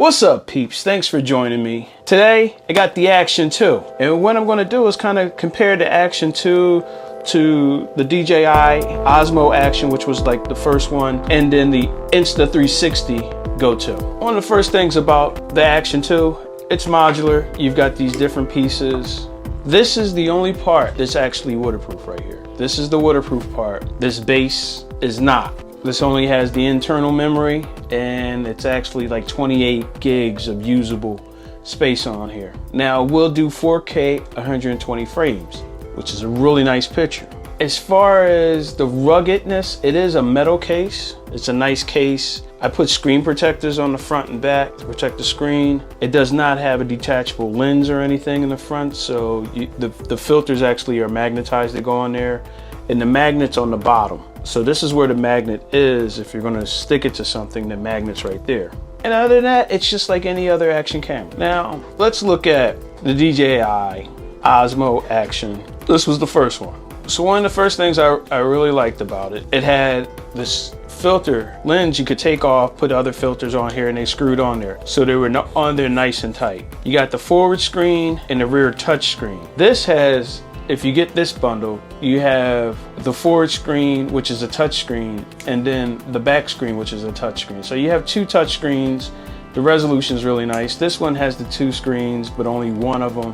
What's up, peeps? Thanks for joining me. Today, I got the Action 2. And what I'm gonna do is kind of compare the Action 2 to the DJI Osmo Action, which was like the first one, and then the Insta360 Go 2. One of the first things about the Action 2, it's modular. You've got these different pieces. This is the only part that's actually waterproof right here. This is the waterproof part. This base is not. This only has the internal memory, and it's actually like 28 gigs of usable space on here. Now, we'll do 4K 120 frames, which is a really nice picture. As far as the ruggedness, it is a metal case. It's a nice case. I put screen protectors on the front and back to protect the screen. It does not have a detachable lens or anything in the front, so the filters actually are magnetized that go on there, and the magnet's on the bottom. So this is where the magnet is. If you're gonna stick it to something, the magnet's right there. And other than that, it's just like any other action camera. Now, let's look at the DJI Osmo Action. This was the first one. So one of the first things I really liked about it, it had this filter lens you could take off, put other filters on here, and they screwed on there. So they were on there nice and tight. You got the forward screen and the rear touch screen. This has, if you get this bundle, you have the forward screen, which is a touch screen, and then the back screen, which is a touch screen. So you have two touch screens. The resolution is really nice. This one has the two screens, but only one of them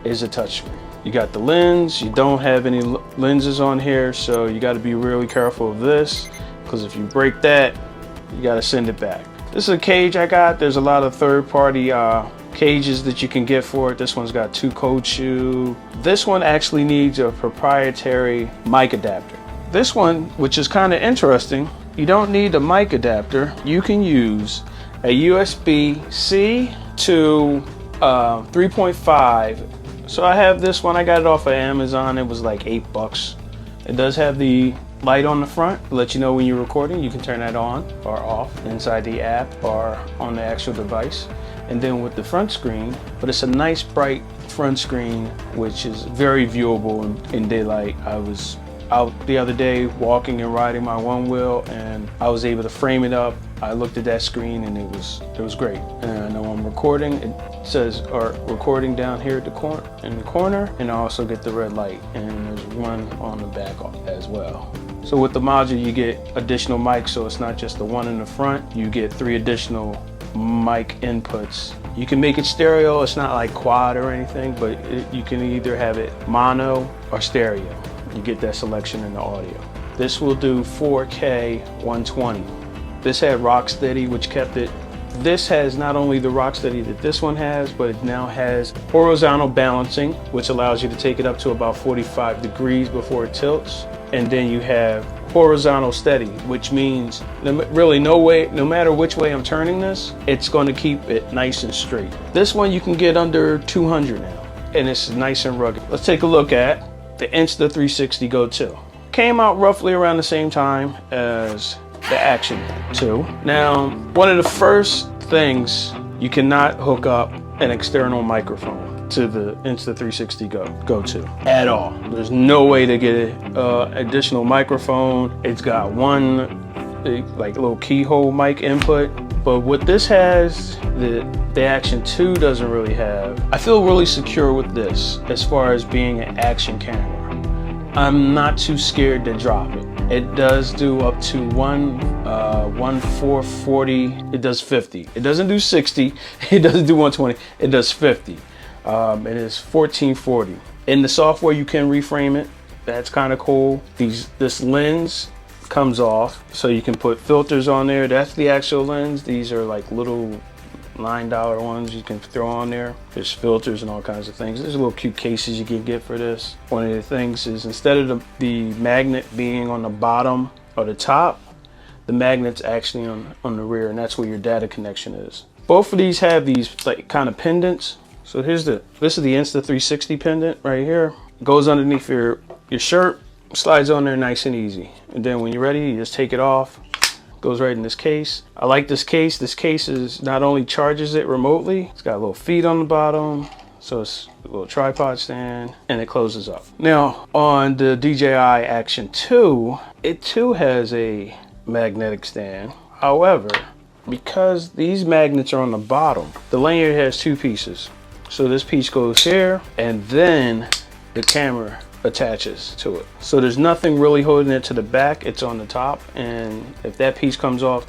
is a touch screen. You got the lens. You don't have any lenses on here, so you got to be really careful of this, because if you break that, you got to send it back. This is a cage I got. There's a lot of third-party cages that you can get for it. This one's got 2 cold shoe. This one actually needs a proprietary mic adapter. This one, which is kind of interesting, you don't need a mic adapter. You can use a USB-C to 3.5. So I have this one. I got it off of Amazon. It was like $8. It does have the light on the front to let you know when you're recording. You can turn that on or off inside the app or on the actual device. And then with the front screen, but it's a nice bright front screen, which is very viewable in daylight. I was out the other day walking and riding my one wheel, and I was able to frame it up. I looked at that screen and it was great. And when I'm recording, it says recording down here at the corner, and I also get the red light, and there's one on the back as well. So with the module, you get additional mics, so it's not just the one in the front. You get 3 additional mic inputs. You can make it stereo. It's not like quad or anything, but you can either have it mono or stereo. You get that selection in the audio. This will do 4K 120. This had RockSteady, which kept it. This has not only the RockSteady that this one has, but it now has horizontal balancing, which allows you to take it up to about 45 degrees before it tilts. And then you have horizontal steady, which means really no matter which way I'm turning this, it's going to keep it nice and straight. This one you can get under 200 now, and it's nice and rugged. Let's take a look at the Insta360 Go 2. Came out roughly around the same time as the Action 2. Now, one of the first things, you cannot hook up an external microphone to the Insta360 Go 2 at all. There's no way to get an additional microphone. It's got one like little keyhole mic input, but what this has, the Action 2 doesn't really have. I feel really secure with this as far as being an action camera. I'm not too scared to drop it. It does do up to 440. It does 50. It doesn't do 60. It doesn't do 120. It does 50. It is 1440. In the software, you can reframe it. That's kind of cool. This lens comes off, so you can put filters on there. That's the actual lens. These are like little $9 ones you can throw on there. There's filters and all kinds of things. There's little cute cases you can get for this. One of the things is, instead of the magnet being on the bottom or the top, the magnet's actually on the rear, and that's where your data connection is. Both of these have these like kind of pendants. So this is the Insta360 pendant right here. It goes underneath your shirt, slides on there nice and easy. And then when you're ready, you just take it off. Goes right in this case. I like this case. This case is not only charges it remotely, it's got little feet on the bottom, so it's a little tripod stand, and it closes up. Now on the DJI Action 2, it too has a magnetic stand. However, because these magnets are on the bottom, the lanyard has two pieces. So this piece goes here, and then the camera attaches to it. So there's nothing really holding it to the back, it's on the top, and if that piece comes off,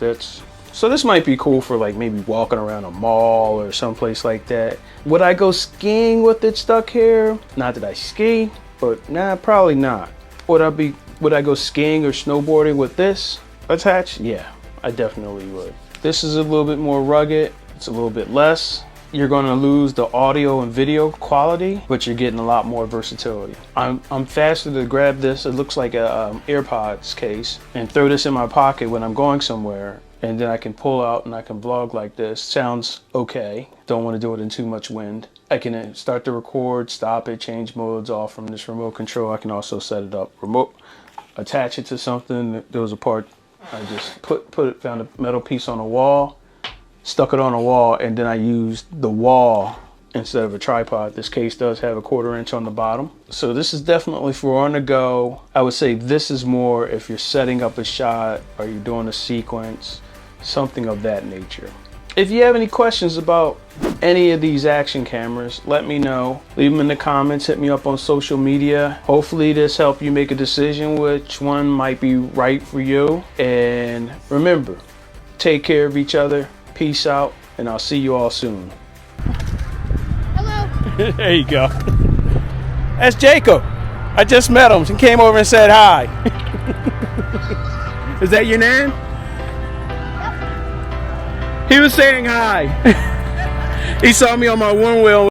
so this might be cool for like maybe walking around a mall or someplace like that. Would I go skiing with it stuck here? Not that I ski, but nah, probably not. Would I go skiing or snowboarding with this attached? Yeah, I definitely would. This is a little bit more rugged, it's a little bit less. You're going to lose the audio and video quality, but you're getting a lot more versatility. I'm faster to grab this. It looks like a AirPods case, and throw this in my pocket when I'm going somewhere, and then I can pull out and I can vlog like this. Sounds okay. Don't want to do it in too much wind. I can start to record, stop it, change modes off from this remote control. I can also set it up remote, attach it to something. There was a part I just found a metal piece on a wall, stuck it on a wall, and then I used the wall instead of a tripod. This case does have a 1/4 inch on the bottom. So this is definitely for on the go. I would say this is more if you're setting up a shot or you're doing a sequence, something of that nature. If you have any questions about any of these action cameras, let me know. Leave them in the comments, hit me up on social media. Hopefully this helped you make a decision which one might be right for you. And remember, take care of each other. Peace out, and I'll see you all soon. Hello. There you go. That's Jacob. I just met him. He came over and said hi. Is that your name? Yep. He was saying hi. He saw me on my one wheel.